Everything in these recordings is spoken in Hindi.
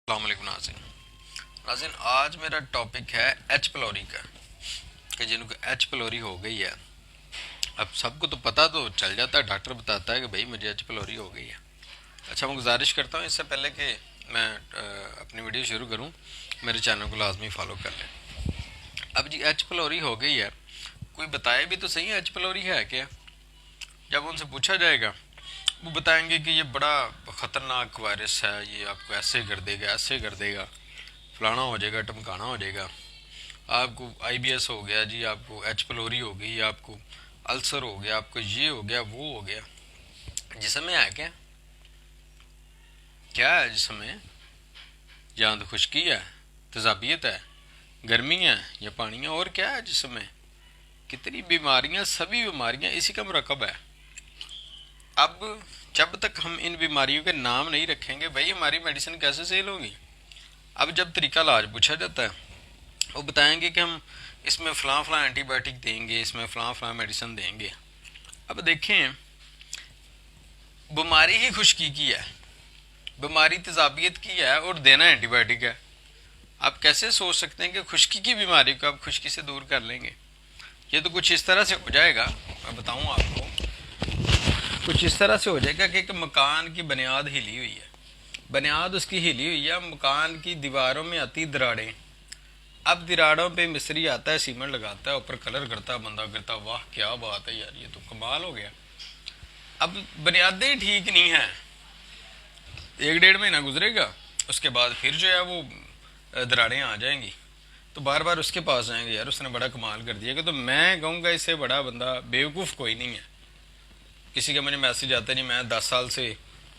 अस्सलामुअलैकुम नाज़रीन। आज मेरा टॉपिक है एच पलोरी का, कि जिनको एच पलोरी हो गई है। अब सबको तो पता तो चल जाता है, डॉक्टर बताता है कि भाई मुझे एच पलोरी हो गई है। अच्छा, मैं गुजारिश करता हूँ इससे पहले कि मैं अपनी वीडियो शुरू करूँ, मेरे चैनल को लाजमी फॉलो कर लें। अब जी एच पलोरी हो गई है, कोई बताए भी तो सही एच पलोरी है क्या। जब उनसे पूछा जाएगा वो बताएंगे कि ये बड़ा ख़तरनाक वायरस है, ये आपको ऐसे कर देगा, ऐसे कर देगा, फलाना हो जाएगा, टमकाना हो जाएगा, आपको आईबीएस हो गया जी, आपको एच पलोरी हो गई, आपको अल्सर हो गया, आपको ये हो गया, वो हो गया। जिसमें है क्या, क्या है जिसमें? या तो खुश्की है, तजाबियत है, गर्मी है, या पानी है, और क्या है जिसमें? कितनी बीमारियां, सभी बीमारियां इसी का मरकब है। अब जब तक हम इन बीमारियों के नाम नहीं रखेंगे भाई, हमारी मेडिसिन कैसे सेल होगी। अब जब तरीका इलाज पूछा जाता है, वो बताएंगे कि हम इसमें फ़लाँ फ़लाँ एंटीबायोटिक देंगे, इसमें फ़लाँ फ़लाँ मेडिसिन देंगे। अब देखें, बीमारी ही खुश्की की है, बीमारी तेजाबियत की है, और देना एंटीबायोटिक है। आप कैसे सोच सकते हैं कि खुश्की की बीमारी को आप खुश्की से दूर कर लेंगे? ये तो कुछ इस तरह से हो जाएगा, मैं बताऊँ आपको, कुछ इस तरह से हो जाएगा कि एक मकान की बुनियाद हिली हुई है, बुनियाद उसकी हिली हुई है, मकान की दीवारों में आती दरारें। अब दरारों पे मिस्त्री आता है, सीमेंट लगाता है, ऊपर कलर करता है, बंदा करता है वाह क्या बात है यार, ये तो कमाल हो गया। अब बुनियादें ठीक नहीं है, एक डेढ़ महीना गुजरेगा, उसके बाद फिर जो है वो दरारें आ जाएंगी, तो बार बार उसके पास जाएंगे, यार उसने बड़ा कमाल कर दिया। कि तो मैं कहूँगा इससे बड़ा बंदा बेवकूफ़ कोई नहीं है। किसी का मुझे मैसेज आता है जी मैं 10 साल से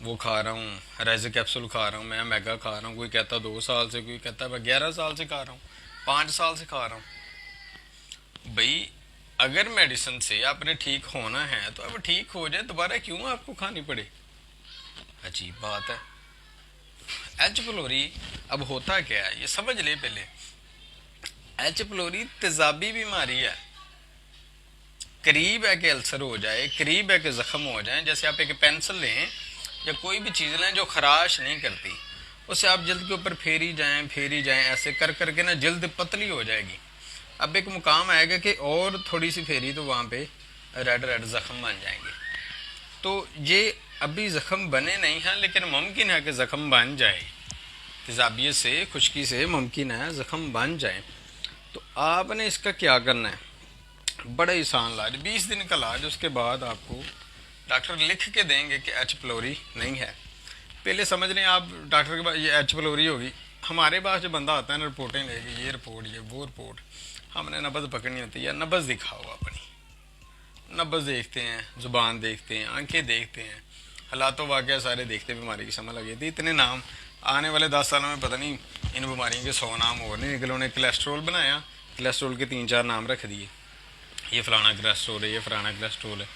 वो खा रहा हूँ, रेज़ कैप्सूल खा रहा हूँ, मैं मेगा खा रहा हूँ, कोई कहता 2 साल से, कोई कहता मैं 11 साल से खा रहा हूँ, 5 साल से खा रहा हूँ। भाई अगर मेडिसिन से आपने ठीक होना है तो अब ठीक हो जाए, दोबारा क्यों आपको खानी पड़े? अजीब बात है। एच पलोरी अब होता क्या है ये समझ ले पहले। एच पलोरी तेजाबी बीमारी है, करीब है कि अल्सर हो जाए, करीब है कि जख्म हो जाए। जैसे आप एक पेंसिल लें या कोई भी चीज़ लें जो खराश नहीं करती, उसे आप जल्द के ऊपर फेरी जाएं, ऐसे कर करके ना जल्द पतली हो जाएगी। अब एक मुकाम आएगा कि और थोड़ी सी फेरी तो वहाँ पे रेड रेड जख्म बन जाएंगे। तो ये अभी जख्म बने नहीं हैं, लेकिन मुमकिन है कि जख्म बन जाए, तेजाबियत से, खुश्की से मुमकिन है जख्म बन जाए। तो आपने इसका क्या करना है? बड़ा आसान इलाज, 20 दिन का इलाज। उसके बाद आपको डॉक्टर लिख के देंगे कि एच पलोरी नहीं है। पहले समझ लें आप, डॉक्टर के पास ये एच पलोरी होगी, हमारे पास जो बंदा आता है ना रिपोर्टें लेके, ये रिपोर्ट, ये वो रिपोर्ट, हमने नब्ज़ पकड़नी होती है। नब्ज़ दिखाओ अपनी, नब्ज़ देखते हैं, ज़ुबान देखते हैं, आंखें देखते हैं, हालात वाक़या सारे देखते हैं, बीमारी की समझ लगी थी। इतने नाम आने वाले 10 सालों में पता नहीं इन बीमारियों के 100 नाम और नहीं निकले। उन्हें कोलेस्ट्रोल बनाया, कोलेस्ट्रोल के 3-4 नाम रख दिए, ये फलाना कोलेस्ट्रोल है, ये फलाना कोलेस्ट्रोल है,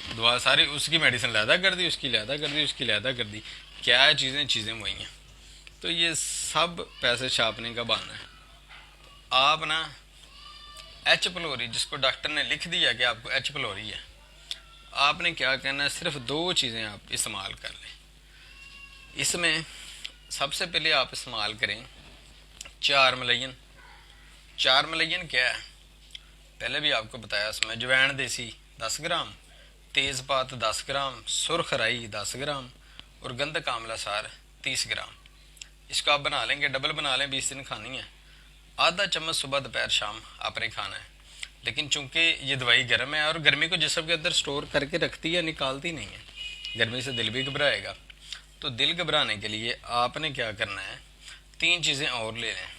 दवा सारी उसकी मेडिसिन लैदा कर दी, उसकी लैदा कर दी, उसकी लैदा कर दी। क्या चीज़ें चीज़ें वही हैं। तो ये सब पैसे छापने का बहाना है। आप ना एच पलोरी, जिसको डॉक्टर ने लिख दिया कि आपको एच पलोरी है, आपने क्या करना है, सिर्फ 2 चीज़ें आप इस्तेमाल कर लें। इसमें सबसे पहले आप इस्तेमाल करें 4 मलयन। 4 मलयन क्या है, पहले भी आपको बताया। इसमें अजवैन देसी 10 ग्राम, तेज़पात 10 ग्राम, सुर्ख राई 10 ग्राम, और गंधक आंवला सार 30 ग्राम। इसको आप बना लेंगे, डबल बना लें, 20 दिन खानी है। आधा चम्मच सुबह दोपहर शाम आपने खाना है। लेकिन चूंकि ये दवाई गर्म है और गर्मी को जिस्म के अंदर स्टोर करके रखती है, निकालती नहीं है, गर्मी से दिल भी घबराएगा। तो दिल घबराने के लिए आपने क्या करना है, 3 चीज़ें और ले लें,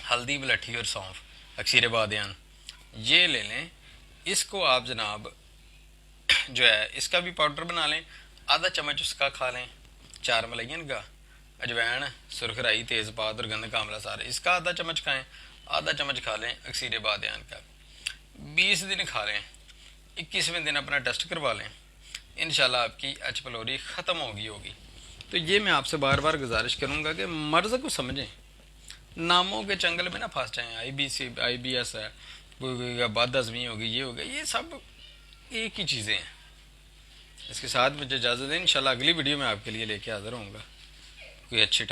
हल्दी, मलट्ठी और सौंफ, अक्सीर बादियान, ये ले लें। इसको आप जनाब जो है इसका भी पाउडर बना लें, आधा चम्मच उसका खा लें, 4 मलयन का, अजवैन, सुर्ख राई, तेज़पात और गंधक आंवला सार, इसका आधा चम्मच खाएं, आधा चम्मच खा लें अक्सीर बादियान का। 20 दिन खा लें, 21वें दिन अपना टेस्ट करवा लें, इंशाल्लाह आपकी एच पलोरी ख़त्म होगी। तो ये मैं आपसे बार बार गुजारिश करूँगा कि मर्ज़ को समझें, नामों के चंगल में ना फंस जाएं। IBS है, बद हज़मी होगी, ये होगा, ये सब एक ही चीज़ें हैं। इसके साथ मुझे इजाज़त दें, इंशाल्लाह अगली वीडियो में आपके लिए लेके हाज़िर होऊंगा कोई अच्छी